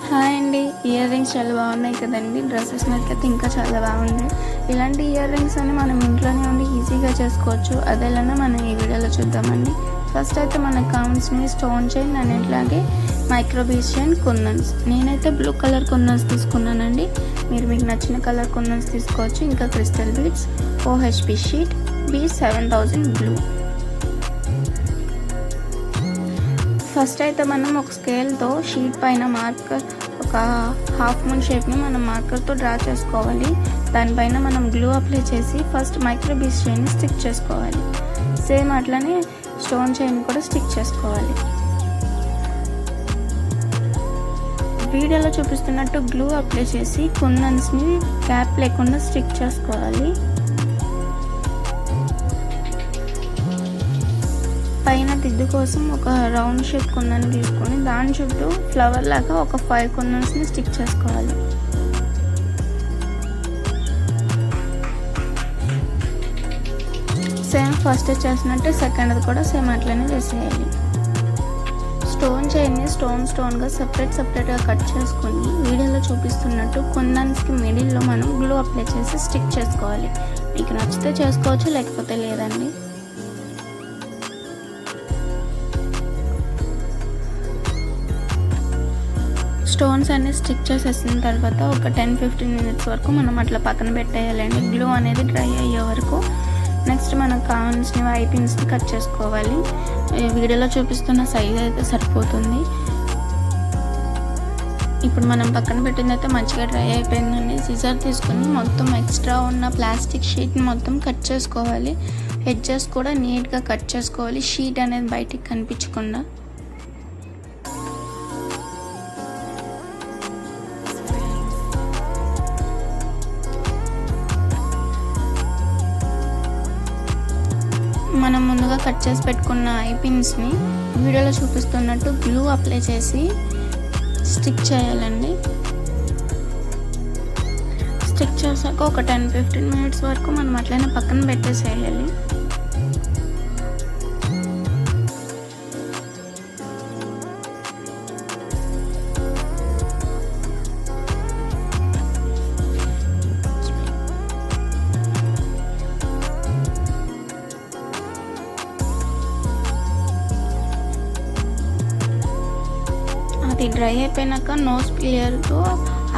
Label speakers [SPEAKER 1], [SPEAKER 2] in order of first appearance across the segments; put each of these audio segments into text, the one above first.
[SPEAKER 1] Hi అండి. Ear rings చాలా బాగున్నాయి కదండి. డ్రెస్సెస్ మీదకైతే ఇంకా చాలా బాగున్నాయి. ఇలాంటి ఇయర్ రింగ్స్ అని మనం ఇంట్లోనే ఉండి ఈజీగా చేసుకోవచ్చు. అదేలానే మనం ఈ వీడియోలో చూద్దామండి. ఫస్ట్ అయితే మనకు కావాల్సినవి స్టోన్ చైన్ అండ్ ఇట్లాగే మైక్రో బీడ్స్ చైన్ కుందన్స్. నేనైతే బ్లూ కలర్ కుందన్స్ తీసుకున్నానండి. మీరు మీకు నచ్చిన కలర్ కుందన్స్ తీసుకోవచ్చు. ఇంకా crystal beads, OHP sheet, B7000 blue. First అయితే మనం ఒక స్కేల్తో షీట్ పైన మార్కర్ ఒక హాఫ్ మూన్ షేప్ని మనం మార్కర్తో డ్రా చేసుకోవాలి. దానిపైన మనం గ్లూ అప్లై చేసి ఫస్ట్ మైక్రో బీడ్స్ చైన్ని స్టిక్ చేసుకోవాలి. సేమ్ అట్లనే స్టోన్ చైన్ కూడా స్టిక్ చేసుకోవాలి. వీడియోలో చూపిస్తున్నట్టు గ్లూ అప్లై చేసి కుందన్స్ని గ్యాప్ లేకుండా స్టిక్ చేసుకోవాలి. పైన దిద్దు కోసం ఒక రౌండ్ షేప్ కుందని తీసుకొని దాని చుట్టూ ఫ్లవర్ లాగా ఒక 5 కుందన్స్ని స్టిక్ చేసుకోవాలి. సేమ్ ఫస్ట్ చేసినట్టు సెకండ్ కూడా సేమ్ అట్లనే చేసేయాలి. స్టోన్ చైన్ని స్టోన్గా సపరేట్గా కట్ చేసుకొని వీడియోలో చూపిస్తున్నట్టు కుందన్స్కి మిడిల్లో మనం గ్లూ అప్లై చేసి స్టిక్ చేసుకోవాలి. మీకు నచ్చితే చేసుకోవచ్చు, లేకపోతే లేదండి. స్టోన్స్ అన్ని స్టిక్ చేసేసిన తర్వాత ఒక 10-15 మినిట్స్ వరకు మనం అట్లా పక్కన పెట్టేయాలండి, గ్లూ అనేది డ్రై అయ్యే వరకు. నెక్స్ట్ మనకు కావాల్సిన ఐ పిన్స్ని కట్ చేసుకోవాలి. వీడియోలో చూపిస్తున్న సైజ్ అయితే సరిపోతుంది. ఇప్పుడు మనం పక్కన పెట్టింది అయితే మంచిగా డ్రై అయిపోయిందండి. సిజర్ తీసుకుని మొత్తం ఎక్స్ట్రా ఉన్న ప్లాస్టిక్ షీట్ని మొత్తం కట్ చేసుకోవాలి. ఎడ్జెస్ కూడా నీట్గా కట్ చేసుకోవాలి, షీట్ అనేది బయటికి కనిపించకుండా. మనం ముందుగా కట్ చేసి పెట్టుకున్న ఐ పిన్స్ని వీడియోలో చూపిస్తున్నట్టు గ్లూ అప్లై చేసి స్టిక్ చేయాలండి. స్టిక్ చేశాక ఒక 10-15 మినిట్స్ వరకు మనం అట్లనే పక్కన పెట్టేసేయాలి. అది డ్రై అయిపోయినాక నోస్ క్లియర్తో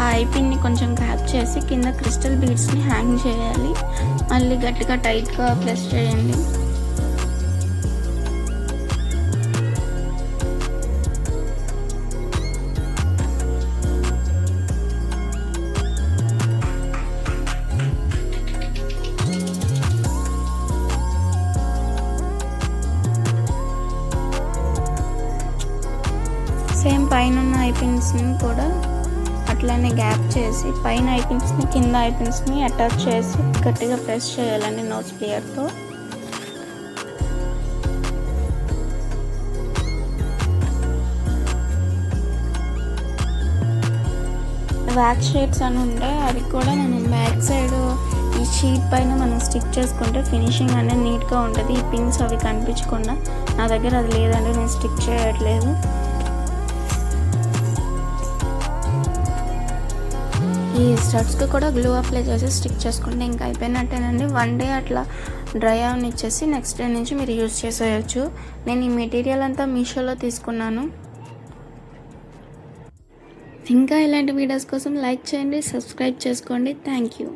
[SPEAKER 1] ఆ ఐ పిన్ని కొంచెం క్యాప్ చేసి కింద క్రిస్టల్ బీడ్స్ని హ్యాంగ్ చేయాలి. మళ్ళీ గట్టిగా టైట్గా ప్రెస్ చేయండి. సేమ్ పైన ఉన్న ఐ పిన్స్ని కూడా అట్లానే గ్యాప్ చేసి పైన ఐ పిన్స్ని కింద ఐ పిన్స్ని అటాచ్ చేసి గట్టిగా ప్రెస్ చేయాలండి నోస్ ప్లేయర్తో. వ్యాక్స్ షీట్స్ అని ఉంటే అవి కూడా మనం బ్యాక్ సైడ్ ఈ షీట్ పైన మనం స్టిక్ చేసుకుంటే ఫినిషింగ్ అనేది నీట్గా ఉంటుంది. ఈ పిన్స్ అవి కనిపించకుండా. నా దగ్గర అది లేదండి, నేను స్టిక్ చేయట్లేదు. ఈ స్టడ్స్కి కూడా గ్లూ అప్లై చేసి స్టిక్ చేసుకుంటే ఇంకా అయిపోయినట్టేనండి. 1 డే అట్లా డ్రై అవనిచ్చేసి నెక్స్ట్ డే నుంచి మీరు యూజ్ చేసేయచ్చు. నేను ఈ మెటీరియల్ అంతా మీషోలో తీసుకున్నాను. ఇంకా ఇలాంటి వీడియోస్ కోసం లైక్ చేయండి, సబ్స్క్రైబ్ చేసుకోండి. Thank you.